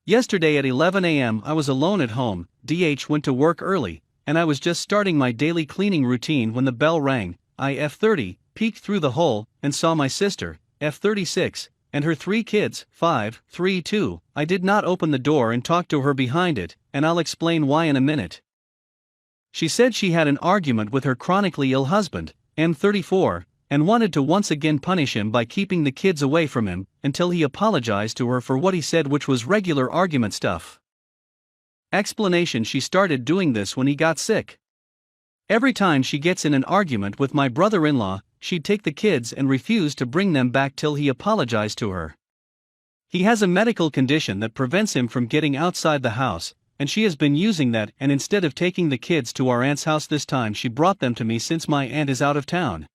Yesterday at 11 a.m. I was alone at home. DH went to work early, and I was just starting my daily cleaning routine when the bell rang. I F30, peeked through the hole, and saw my sister, F36, and her 3 kids, 5, 3, 2. I did not open the door and talk to her behind it, and I'll explain why in a minute. She said she had an argument with her chronically ill husband, M34, and wanted to once again punish him by keeping the kids away from him, until he apologized to her for what he said, which was regular argument stuff. Explanation: she started doing this when he got sick. Every time she gets in an argument with my brother-in-law, she'd take the kids and refuse to bring them back till he apologized to her. He has a medical condition that prevents him from getting outside the house, and she has been using that, and instead of taking the kids to our aunt's house this time, she brought them to me since my aunt is out of town.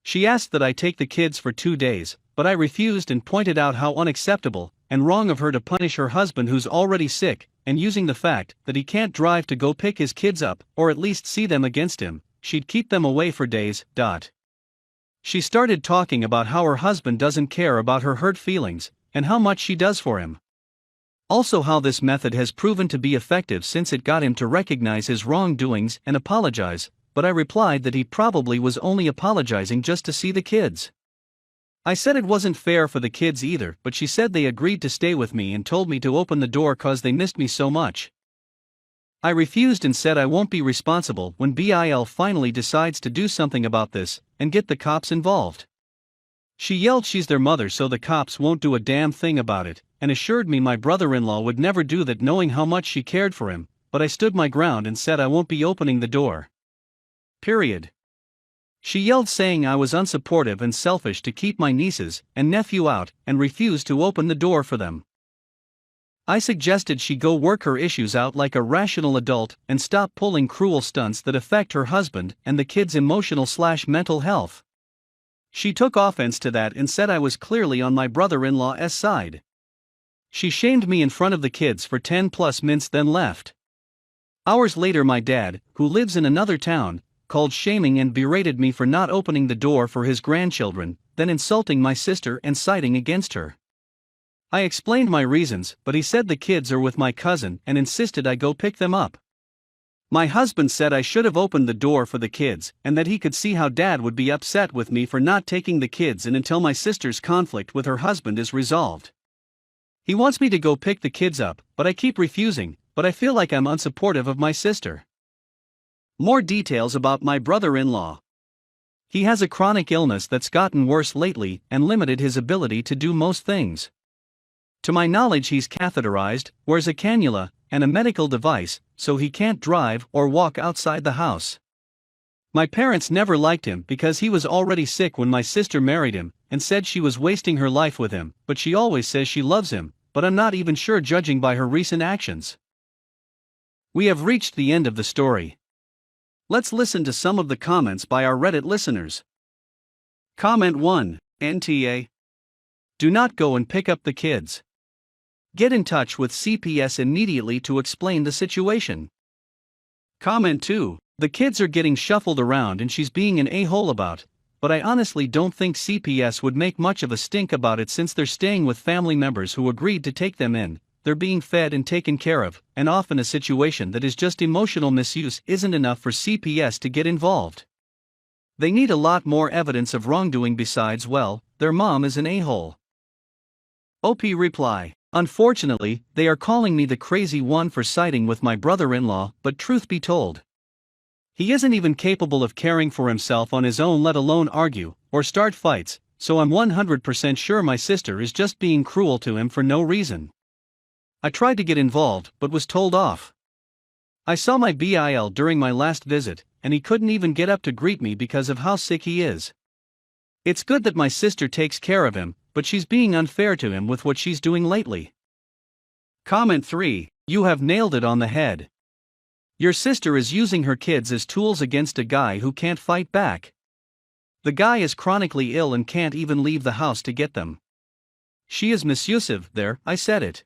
She asked that I take the kids for 2 days, but I refused and pointed out how unacceptable and wrong of her to punish her husband who's already sick, and using the fact that he can't drive to go pick his kids up, or at least see them against him, she'd keep them away for days. She started talking about how her husband doesn't care about her hurt feelings, and how much she does for him. Also how this method has proven to be effective since it got him to recognize his wrongdoings and apologize, but I replied that he probably was only apologizing just to see the kids. I said it wasn't fair for the kids either, but she said they agreed to stay with me and told me to open the door cause they missed me so much. I refused and said I won't be responsible when Bill finally decides to do something about this and get the cops involved. She yelled she's their mother so the cops won't do a damn thing about it, and assured me my brother-in-law would never do that, knowing how much she cared for him, but I stood my ground and said I won't be opening the door. Period. She yelled saying I was unsupportive and selfish to keep my nieces and nephew out and refused to open the door for them. I suggested she go work her issues out like a rational adult and stop pulling cruel stunts that affect her husband and the kids' emotional/mental health. She took offense to that and said I was clearly on my brother-in-law's side. She shamed me in front of the kids for 10+ minutes, then left. Hours later my dad, who lives in another town, called shaming and berated me for not opening the door for his grandchildren, then insulting my sister and siding against her. I explained my reasons, but he said the kids are with my cousin and insisted I go pick them up. My husband said I should have opened the door for the kids and that he could see how Dad would be upset with me for not taking the kids in until my sister's conflict with her husband is resolved. He wants me to go pick the kids up, but I keep refusing, but I feel like I'm unsupportive of my sister. More details about my brother-in-law. He has a chronic illness that's gotten worse lately and limited his ability to do most things. To my knowledge he's catheterized, wears a cannula, and a medical device, so he can't drive or walk outside the house. My parents never liked him because he was already sick when my sister married him, and said she was wasting her life with him, but she always says she loves him, but I'm not even sure judging by her recent actions. We have reached the end of the story. Let's listen to some of the comments by our Reddit listeners. Comment 1, NTA. Do not go and pick up the kids. Get in touch with CPS immediately to explain the situation. Comment 2, the kids are getting shuffled around and she's being an a-hole about, but I honestly don't think CPS would make much of a stink about it since they're staying with family members who agreed to take them in. They're being fed and taken care of, and often a situation that is just emotional misuse isn't enough for CPS to get involved. They need a lot more evidence of wrongdoing besides, well, their mom is an a-hole. OP reply. Unfortunately, they are calling me the crazy one for siding with my brother-in-law, but truth be told, he isn't even capable of caring for himself on his own, let alone argue or start fights, so I'm 100% sure my sister is just being cruel to him for no reason. I tried to get involved but was told off. I saw my BIL during my last visit, and he couldn't even get up to greet me because of how sick he is. It's good that my sister takes care of him, but she's being unfair to him with what she's doing lately. Comment 3, you have nailed it on the head. Your sister is using her kids as tools against a guy who can't fight back. The guy is chronically ill and can't even leave the house to get them. She is misusive, there, I said it.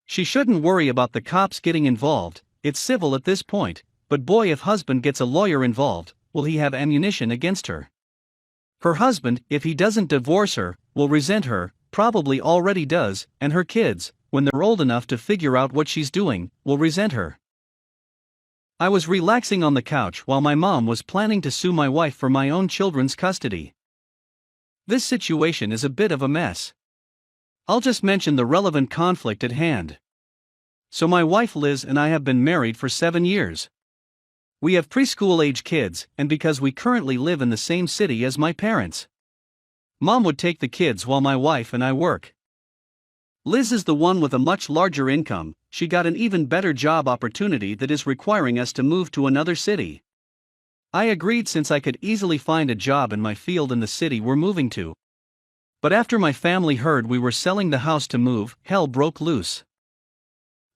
She shouldn't worry about the cops getting involved, it's civil at this point, but boy, if husband gets a lawyer involved, will he have ammunition against her. Her husband, if he doesn't divorce her, will resent her, probably already does, and her kids, when they're old enough to figure out what she's doing, will resent her. I was relaxing on the couch while my mom was planning to sue my wife for my own children's custody. This situation is a bit of a mess. I'll just mention the relevant conflict at hand. So my wife Liz and I have been married for 7 years. We have preschool-age kids, and because we currently live in the same city as my parents, Mom would take the kids while my wife and I work. Liz is the one with a much larger income. She got an even better job opportunity that is requiring us to move to another city. I agreed since I could easily find a job in my field in the city we're moving to. But after my family heard we were selling the house to move, hell broke loose.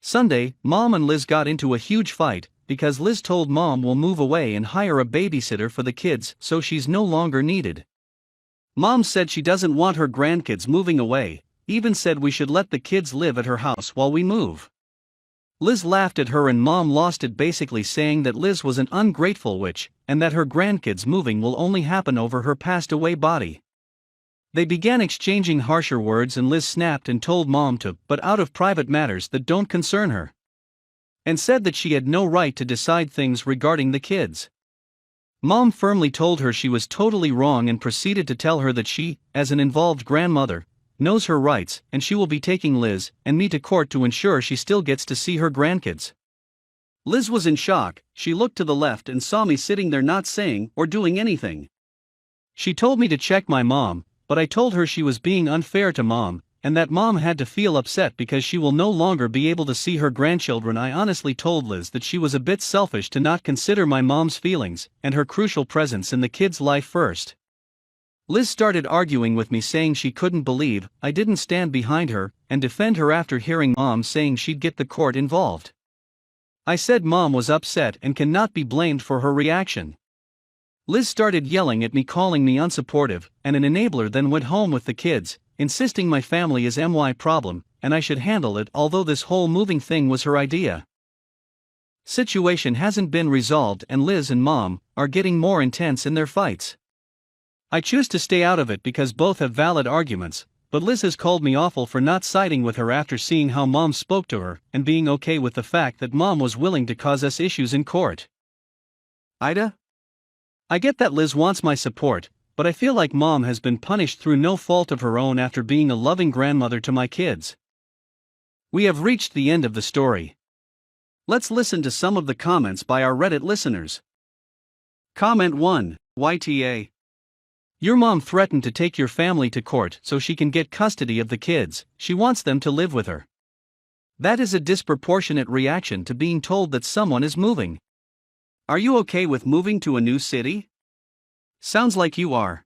Sunday, Mom and Liz got into a huge fight, because Liz told Mom we'll move away and hire a babysitter for the kids so she's no longer needed. Mom said she doesn't want her grandkids moving away, even said we should let the kids live at her house while we move. Liz laughed at her and Mom lost it, basically saying that Liz was an ungrateful witch, and that her grandkids moving will only happen over her passed away body. They began exchanging harsher words and Liz snapped and told Mom to but out of private matters that don't concern her, and said that she had no right to decide things regarding the kids. Mom firmly told her she was totally wrong and proceeded to tell her that she, as an involved grandmother, knows her rights and she will be taking Liz and me to court to ensure she still gets to see her grandkids. Liz was in shock. She looked to the left and saw me sitting there not saying or doing anything. She told me to check my mom, but I told her she was being unfair to Mom, and that Mom had to feel upset because she will no longer be able to see her grandchildren. I honestly told Liz that she was a bit selfish to not consider my mom's feelings and her crucial presence in the kids' life first. Liz started arguing with me, saying she couldn't believe I didn't stand behind her and defend her after hearing Mom saying she'd get the court involved. I said Mom was upset and cannot be blamed for her reaction. Liz started yelling at me, calling me unsupportive and an enabler, then went home with the kids, insisting my family is my problem and I should handle it, although this whole moving thing was her idea. Situation hasn't been resolved and Liz and Mom are getting more intense in their fights. I choose to stay out of it because both have valid arguments, but Liz has called me awful for not siding with her after seeing how Mom spoke to her and being okay with the fact that Mom was willing to cause us issues in court. Ida? I get that Liz wants my support, but I feel like Mom has been punished through no fault of her own after being a loving grandmother to my kids. We have reached the end of the story. Let's listen to some of the comments by our Reddit listeners. Comment 1, YTA. Your mom threatened to take your family to court so she can get custody of the kids. She wants them to live with her. That is a disproportionate reaction to being told that someone is moving. Are you okay with moving to a new city? Sounds like you are.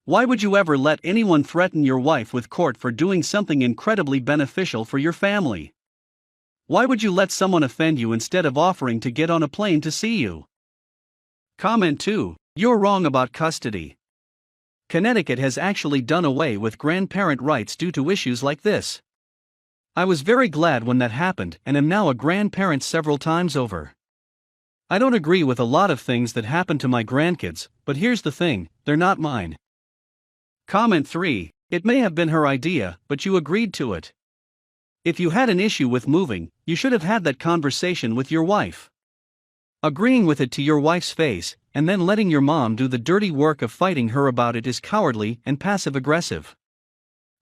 Why would you ever let anyone threaten your wife with court for doing something incredibly beneficial for your family? Why would you let someone offend you instead of offering to get on a plane to see you? Comment 2, you're wrong about custody. Connecticut has actually done away with grandparent rights due to issues like this. I was very glad when that happened and am now a grandparent several times over. I don't agree with a lot of things that happen to my grandkids, but here's the thing, they're not mine. Comment 3, it may have been her idea, but you agreed to it. If you had an issue with moving, you should have had that conversation with your wife. Agreeing with it to your wife's face, and then letting your mom do the dirty work of fighting her about it is cowardly and passive-aggressive.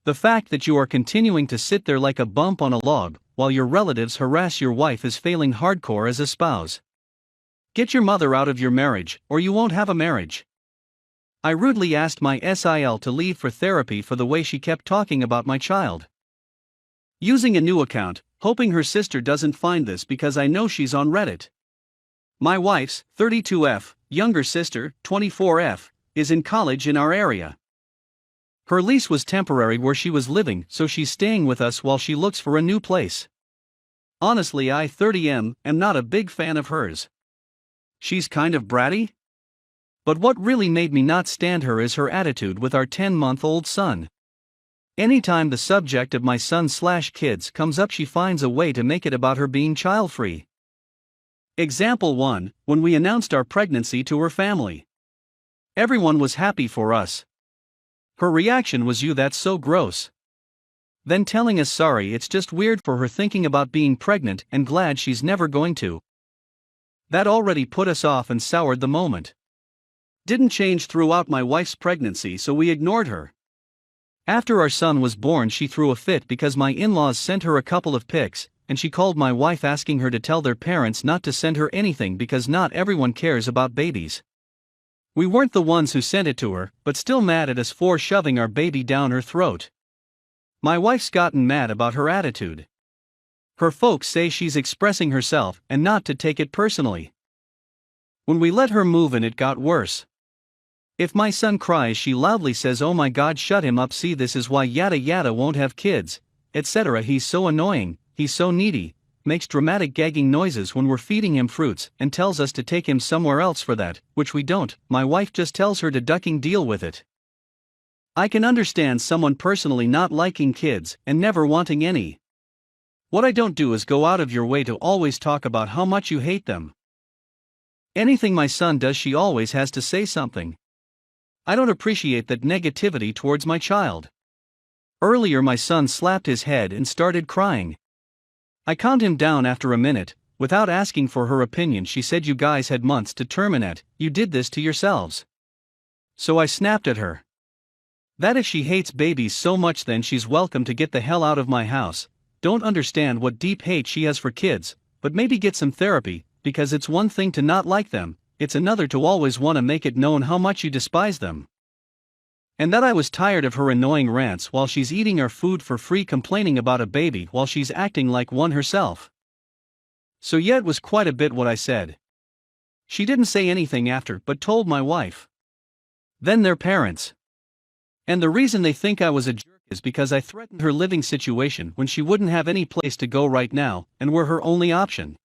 The fact that you are continuing to sit there like a bump on a log, while your relatives harass your wife is failing hardcore as a spouse. Get your mother out of your marriage, or you won't have a marriage. I rudely asked my SIL to leave for therapy for the way she kept talking about my child. Using a new account, hoping her sister doesn't find this because I know she's on Reddit. My wife's, 32F, younger sister, 24F, is in college in our area. Her lease was temporary where she was living, so she's staying with us while she looks for a new place. Honestly, I, 30M, am not a big fan of hers. She's kind of bratty? But what really made me not stand her is her attitude with our 10-month-old son. Anytime the subject of my son/kids comes up, she finds a way to make it about her being child-free. Example 1, when we announced our pregnancy to her family. Everyone was happy for us. Her reaction was, "You, that's so gross." then telling us sorry it's just weird for her thinking about being pregnant and glad she's never going to. That already put us off and soured the moment. Didn't change throughout my wife's pregnancy, so we ignored her. After our son was born, she threw a fit because my in-laws sent her a couple of pics, and she called my wife asking her to tell their parents not to send her anything because not everyone cares about babies. We weren't the ones who sent it to her, but still mad at us for shoving our baby down her throat. My wife's gotten mad about her attitude. Her folks say she's expressing herself and not to take it personally. When we let her move in, it got worse. If my son cries, she loudly says, "Oh my God, shut him up, see this is why yada yada won't have kids, etc. He's so annoying, he's so needy," makes dramatic gagging noises when we're feeding him fruits and tells us to take him somewhere else for that, which we don't. My wife just tells her to ducking deal with it. I can understand someone personally not liking kids and never wanting any. What I don't do is go out of your way to always talk about how much you hate them. Anything my son does, she always has to say something. I don't appreciate that negativity towards my child. Earlier my son slapped his head and started crying. I calmed him down after a minute. Without asking for her opinion, she said, "You guys had months to terminate, you did this to yourselves." So I snapped at her. That if she hates babies so much, then she's welcome to get the hell out of my house. Don't understand what deep hate she has for kids, but maybe get some therapy, because it's one thing to not like them, it's another to always want to make it known how much you despise them. And that I was tired of her annoying rants while she's eating our food for free, complaining about a baby while she's acting like one herself. So yeah, it was quite a bit what I said. She didn't say anything after, but told my wife. Then their parents. And the reason they think I was a jerk is because I threatened her living situation when she wouldn't have any place to go right now, and were her only option.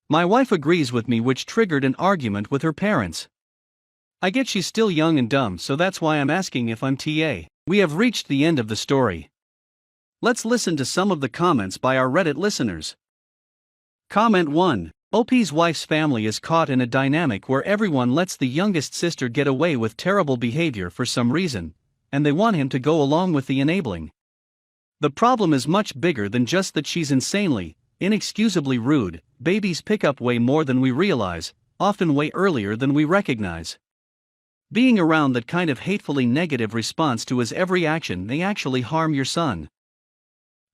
My wife agrees with me, which triggered an argument with her parents. I get she's still young and dumb, so that's why I'm asking if I'm TA. We have reached the end of the story. Let's listen to some of the comments by our Reddit listeners. Comment 1. OP's wife's family is caught in a dynamic where everyone lets the youngest sister get away with terrible behavior for some reason, and they want him to go along with the enabling. The problem is much bigger than just that she's insanely, inexcusably rude. Babies pick up way more than we realize, often way earlier than we recognize. Being around that kind of hatefully negative response to his every action may actually harm your son.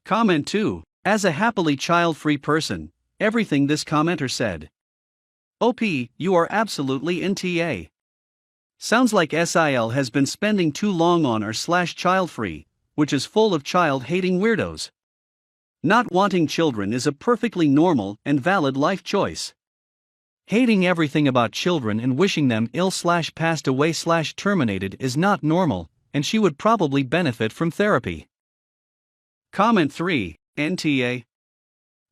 Comment 2. As a happily child-free person, everything this commenter said. OP, you are absolutely in TA. Sounds like SIL has been spending too long on r/child-free, which is full of child-hating weirdos. Not wanting children is a perfectly normal and valid life choice. Hating everything about children and wishing them ill/passed away/terminated is not normal, and she would probably benefit from therapy. Comment 3. NTA.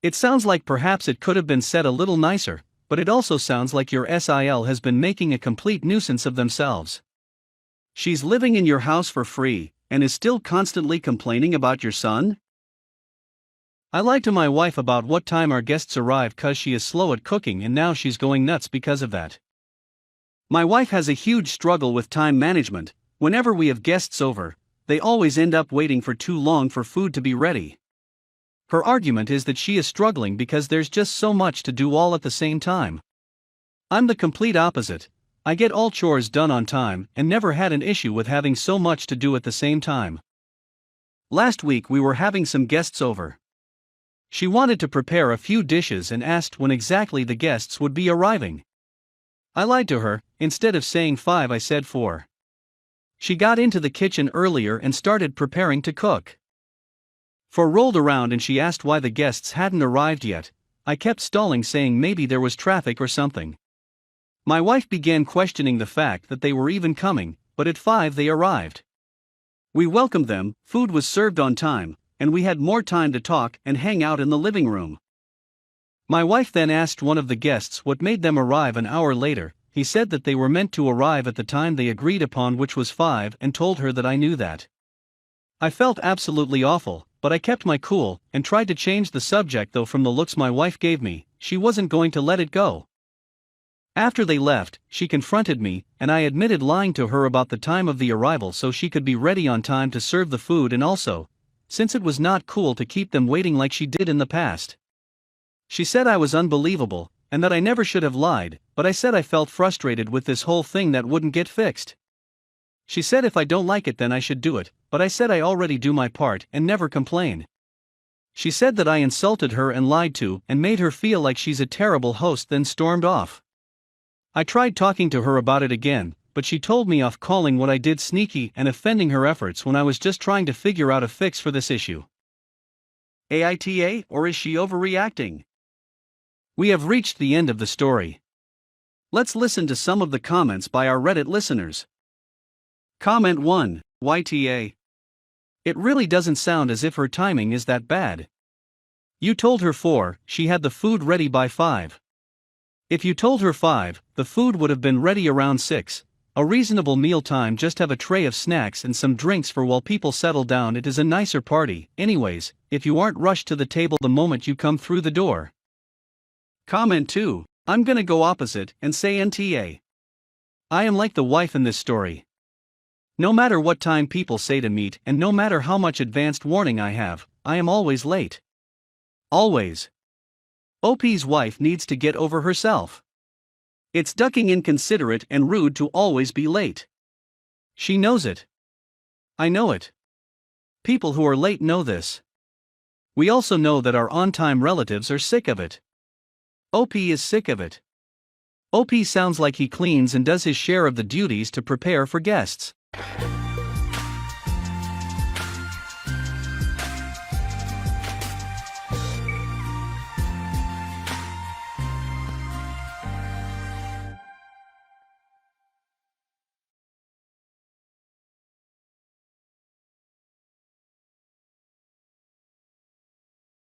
It sounds like perhaps it could have been said a little nicer, but it also sounds like your SIL has been making a complete nuisance of themselves. She's living in your house for free, and is still constantly complaining about your son? I lied to my wife about what time our guests arrive cause she is slow at cooking, and now she's going nuts because of that. My wife has a huge struggle with time management. Whenever we have guests over, they always end up waiting for too long for food to be ready. Her argument is that she is struggling because there's just so much to do all at the same time. I'm the complete opposite. I get all chores done on time and never had an issue with having so much to do at the same time. Last week we were having some guests over. She wanted to prepare a few dishes and asked when exactly the guests would be arriving. I lied to her. Instead of saying 5, I said 4. She got into the kitchen earlier and started preparing to cook. 4 rolled around and she asked why the guests hadn't arrived yet. I kept stalling, saying maybe there was traffic or something. My wife began questioning the fact that they were even coming, but at 5 they arrived. We welcomed them, food was served on time, and we had more time to talk and hang out in the living room. My wife then asked one of the guests what made them arrive an hour later. He said that they were meant to arrive at the time they agreed upon, which was 5, and told her that I knew that. I felt absolutely awful, but I kept my cool and tried to change the subject, though from the looks my wife gave me, she wasn't going to let it go. After they left, she confronted me, and I admitted lying to her about the time of the arrival so she could be ready on time to serve the food, and also, since it was not cool to keep them waiting like she did in the past. She said I was unbelievable, and that I never should have lied, but I said I felt frustrated with this whole thing that wouldn't get fixed. She said if I don't like it then I should do it, but I said I already do my part and never complain. She said that I insulted her and lied to and made her feel like she's a terrible host, then stormed off. I tried talking to her about it again, but she told me off, calling what I did sneaky and offending her efforts when I was just trying to figure out a fix for this issue. AITA, or is she overreacting? We have reached the end of the story. Let's listen to some of the comments by our Reddit listeners. Comment 1, YTA. It really doesn't sound as if her timing is that bad. You told her 4, she had the food ready by 5. If you told her 5, the food would have been ready around 6. A reasonable meal time, just have a tray of snacks and some drinks for while people settle down. It is a nicer party, anyways, if you aren't rushed to the table the moment you come through the door. Comment 2, I'm gonna go opposite and say NTA. I am like the wife in this story. No matter what time people say to meet and no matter how much advanced warning I have, I am always late. Always. OP's wife needs to get over herself. It's ducking, inconsiderate and rude to always be late. She knows it. I know it. People who are late know this. We also know that our on-time relatives are sick of it. OP is sick of it. OP sounds like he cleans and does his share of the duties to prepare for guests.